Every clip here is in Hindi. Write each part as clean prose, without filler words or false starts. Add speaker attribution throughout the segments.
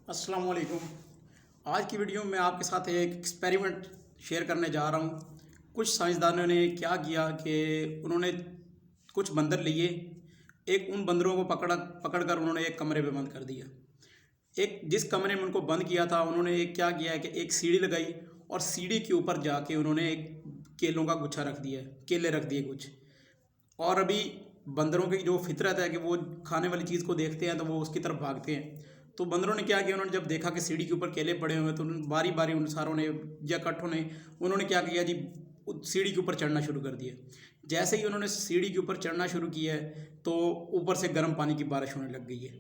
Speaker 1: अस्सलाम वालेकुम। आज की वीडियो में आपके साथ एक एक्सपेरिमेंट शेयर करने जा रहा हूँ। कुछ साइंसदानों ने क्या किया कि उन्होंने कुछ बंदर लिए, एक उन बंदरों को पकड़ कर उन्होंने एक कमरे में बंद कर दिया। एक जिस कमरे में उनको बंद किया था उन्होंने एक क्या किया है कि एक सीढ़ी लगाई और सीढ़ी के ऊपर जाके उन्होंने एक केलों का गुच्छा रख दिया, केले रख दिए कुछ। और अभी बंदरों की जो फितरत है कि वो खाने वाली चीज़ को देखते हैं तो वो उसकी तरफ भागते हैं। तो बंदरों ने क्या किया, उन्होंने जब देखा कि सीढ़ी के ऊपर केले पड़े हुए हैं तो बारी बारी उन सारों ने या कट्ठों ने उन्होंने क्या किया जी, सीढ़ी के ऊपर चढ़ना शुरू कर दिया। जैसे ही उन्होंने सीढ़ी के ऊपर चढ़ना शुरू किया है तो ऊपर से गर्म पानी की बारिश होने लग गई है।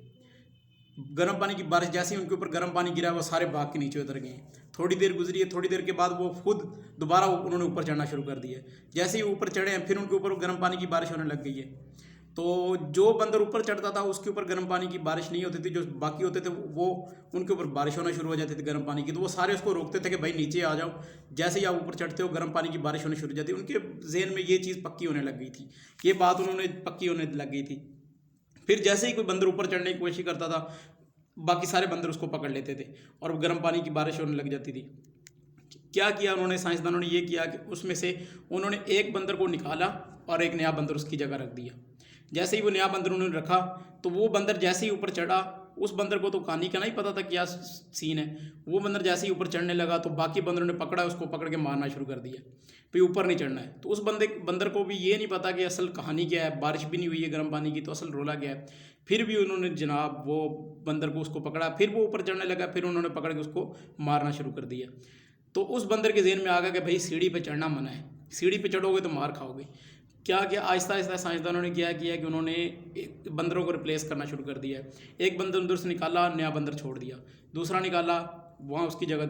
Speaker 1: गर्म पानी की बारिश जैसे ही उनके ऊपर गर्म पानी गिरा वो सारे भाग के नीचे उतर गए। थोड़ी देर गुजरी है, थोड़ी देर के बाद वो खुद दोबारा उन्होंने ऊपर चढ़ना शुरू कर दिया। जैसे ही ऊपर चढ़े हैं फिर उनके ऊपर गर्म पानी की बारिश होने लग गई है। तो जो बंदर ऊपर चढ़ता था उसके ऊपर गर्म पानी की बारिश नहीं होती थी, जो बाकी होते थे वो उनके ऊपर बारिश होना शुरू हो जाती थी गर्म पानी की। तो वो सारे उसको रोकते थे कि भाई नीचे आ जाओ। जैसे ही आप ऊपर चढ़ते हो गर्म पानी की बारिश होनी शुरू हो जाती। उनके जहन में ये चीज़ पक्की होने लग गई थी, ये बात उन्होंने पक्की होने लग गई थी। फिर जैसे ही कोई बंदर ऊपर चढ़ने की कोशिश करता था बाकी सारे बंदर उसको पकड़ लेते थे और गर्म पानी की बारिश होने लग जाती थी। क्या किया उन्होंने, साइंसदानों ने ये किया कि उसमें से उन्होंने एक बंदर को निकाला और एक नया बंदर उसकी जगह रख दिया। जैसे ही वो नया बंदर उन्होंने रखा तो वो बंदर जैसे ही ऊपर चढ़ा, उस बंदर को तो कहानी का नहीं पता था क्या सीन है। वो बंदर जैसे ही ऊपर चढ़ने लगा तो बाकी बंदरों ने पकड़ा, उसको पकड़ के मारना शुरू कर दिया, भाई ऊपर नहीं चढ़ना है। तो उस बंदर को भी ये नहीं पता कि असल कहानी क्या है, बारिश भी नहीं हुई है गर्म पानी की तो असल रोला क्या है। फिर भी उन्होंने जनाब वो बंदर को उसको पकड़ा, फिर वो ऊपर चढ़ने लगा, फिर उन्होंने पकड़ के उसको मारना शुरू कर दिया। तो उस बंदर के जहन में आ गया कि भाई सीढ़ी पे चढ़ना मना है, सीढ़ी पे चढ़ोगे तो मार खाओगे। क्या किया, आहिस्ता आहिस्ता साइंसदानों ने क्या किया कि उन्होंने एक बंदरों को रिप्लेस करना शुरू कर दिया। एक बंदर अंदर से निकाला, नया बंदर छोड़ दिया, दूसरा निकाला, वहाँ उसकी जगह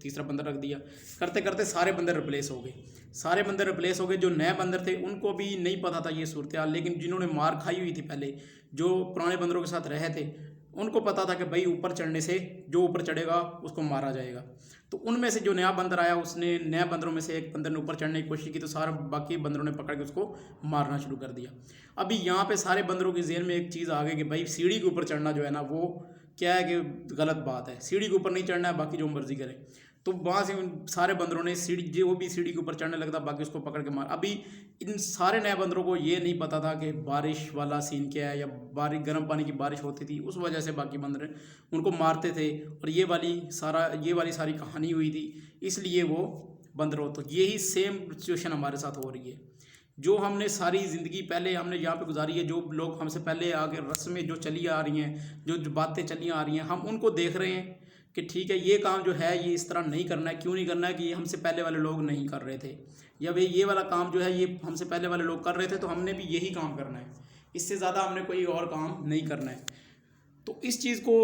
Speaker 1: तीसरा बंदर रख दिया। करते करते सारे बंदर रिप्लेस हो गए। सारे बंदर रिप्लेस हो गए। जो नए बंदर थे उनको भी नहीं पता था ये सूरत हाल, लेकिन जिन्होंने मार खाई हुई थी पहले, जो पुराने बंदरों के साथ रहे थे, उनको पता था कि भाई ऊपर चढ़ने से जो ऊपर चढ़ेगा उसको मारा जाएगा। तो उनमें से जो नया बंदर आया उसने नया बंदरों में से एक बंदर ने ऊपर चढ़ने की कोशिश की तो सारा बाकी बंदरों ने पकड़ के उसको मारना शुरू कर दिया। अभी यहाँ पे सारे बंदरों के ज़हन में एक चीज़ आ गई कि भाई सीढ़ी के ऊपर चढ़ना जो है ना वो क्या है कि गलत बात है, सीढ़ी के ऊपर नहीं चढ़ना है, बाकी जो मर्जी करे। तो वहाँ से उन सारे बंदरों ने सीढ़ी, जो भी सीढ़ी के ऊपर चढ़ने लगता बाकी उसको पकड़ के मार। अभी इन सारे नए बंदरों को ये नहीं पता था कि बारिश वाला सीन क्या है या बारिश गर्म पानी की बारिश होती थी, उस वजह से बाकी बंदर उनको मारते थे और ये वाली सारी कहानी हुई थी, इसलिए वो बंदर हो। तो यही सेम सिचुएशन हमारे साथ हो रही है। जो हमने सारी ज़िंदगी पहले हमने यहाँ पे गुजारी है, जो लोग हमसे पहले आगे रस्में जो चली आ रही हैं, जो बातें चली आ रही हैं, हम उनको देख रहे हैं कि ठीक है ये काम जो है ये इस तरह नहीं करना है। क्यों नहीं करना है कि ये हमसे पहले वाले लोग नहीं कर रहे थे, या भाई ये वाला काम जो है ये हमसे पहले वाले लोग कर रहे थे तो हमने भी यही काम करना है, इससे ज़्यादा हमने कोई और काम नहीं करना है। तो इस चीज़ को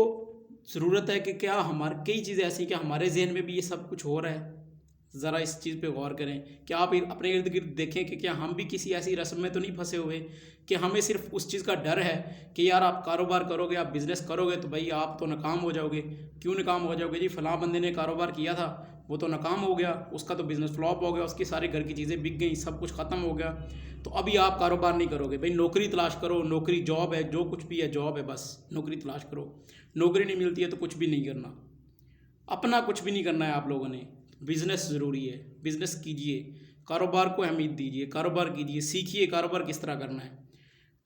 Speaker 1: ज़रूरत है कि क्या हमारे कई चीज़ें ऐसी कि हमारे जहन में भी ये सब कुछ हो रहा है। ज़रा इस चीज़ पे गौर करें कि आप अपने इर्द गिर्द देखें कि क्या हम भी किसी ऐसी रस्म में तो नहीं फंसे हुए कि हमें सिर्फ उस चीज़ का डर है कि यार आप कारोबार करोगे, आप बिज़नेस करोगे तो भाई आप तो नाकाम हो जाओगे। क्यों नाकाम हो जाओगे जी, फलां बंदे ने कारोबार किया था वो तो नाकाम हो गया, उसका तो बिज़नेस फ्लॉप हो गया, उसकी सारे घर की चीज़ें बिक गई, सब कुछ ख़त्म हो गया, तो अभी आप कारोबार नहीं करोगे। भाई नौकरी तलाश करो, नौकरी जॉब है, जो कुछ भी है जॉब है, बस नौकरी तलाश करो। नौकरी नहीं मिलती है तो कुछ भी नहीं करना, अपना कुछ भी नहीं करना है आप लोगों ने। बिज़नेस ज़रूरी है, बिज़नेस कीजिए, कारोबार को अहमियत दीजिए, कारोबार कीजिए, सीखिए कारोबार किस तरह करना है।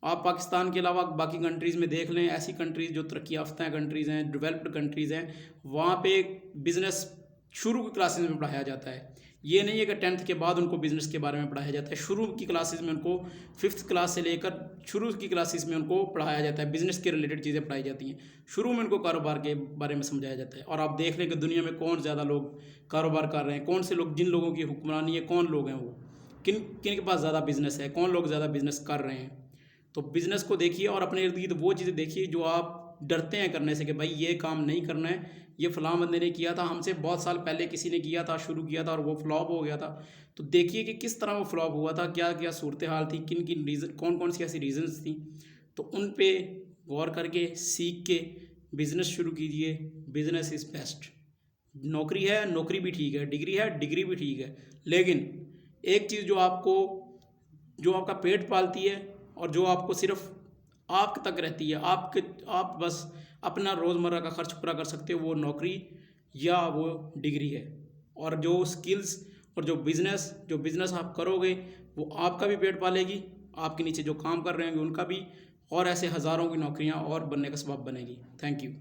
Speaker 1: आप पाकिस्तान के अलावा बाकी कंट्रीज़ में देख लें, ऐसी कंट्रीज़ जो तरक्की याफ्ता कंट्रीज़ हैं, डेवलप्ड कंट्रीज़ हैं, वहाँ पे बिज़नेस शुरू की क्लासेस में पढ़ाया जाता है। ये नहीं है कि 10th के बाद उनको बिज़नेस के बारे में पढ़ाया जाता है, शुरू की क्लासेस में उनको 5th क्लास से लेकर शुरू की क्लासेस में उनको पढ़ाया जाता है, बिज़नेस के रिलेटेड चीज़ें पढ़ाई जाती हैं। शुरू में उनको कारोबार के बारे में समझाया जाता है। और आप देख लें कि दुनिया में कौन ज़्यादा लोग कारोबार कर रहे हैं, कौन से लोग, जिन लोगों की हुक्मरानी है, कौन लोग हैं वो, किन किन के पास ज़्यादा बिज़नेस है, कौन लोग ज़्यादा बिज़नेस कर रहे हैं। तो बिज़नेस को देखिए और अपने इर्द गिर्द वो चीज़ें देखिए जो आप डरते हैं करने से कि भाई ये काम नहीं करना है, ये फ़लाँ बंदे ने किया था, हमसे बहुत साल पहले किसी ने किया था, शुरू किया था और वो फ्लॉप हो गया था। तो देखिए कि किस तरह वो फ्लॉप हुआ था, क्या क्या सूरत हाल थी, किन किन रीज़न, कौन कौन सी ऐसी रीज़न्स थी। तो उन पे गौर करके सीख के बिज़नेस शुरू कीजिए। Business is best. नौकरी है, नौकरी भी ठीक है, डिग्री है, डिग्री भी ठीक है, लेकिन एक चीज़ जो आपका पेट पालती है और जो आपको सिर्फ आप तक रहती है, आप बस अपना रोज़मर्रा का खर्च पूरा कर सकते हो, वो नौकरी या वो डिग्री है। और जो स्किल्स और जो बिज़नेस आप करोगे वो आपका भी पेट पालेगी, आपके नीचे जो काम कर रहे होंगे उनका भी, और ऐसे हज़ारों की नौकरियां और बनने का सबब बनेगी। Thank you.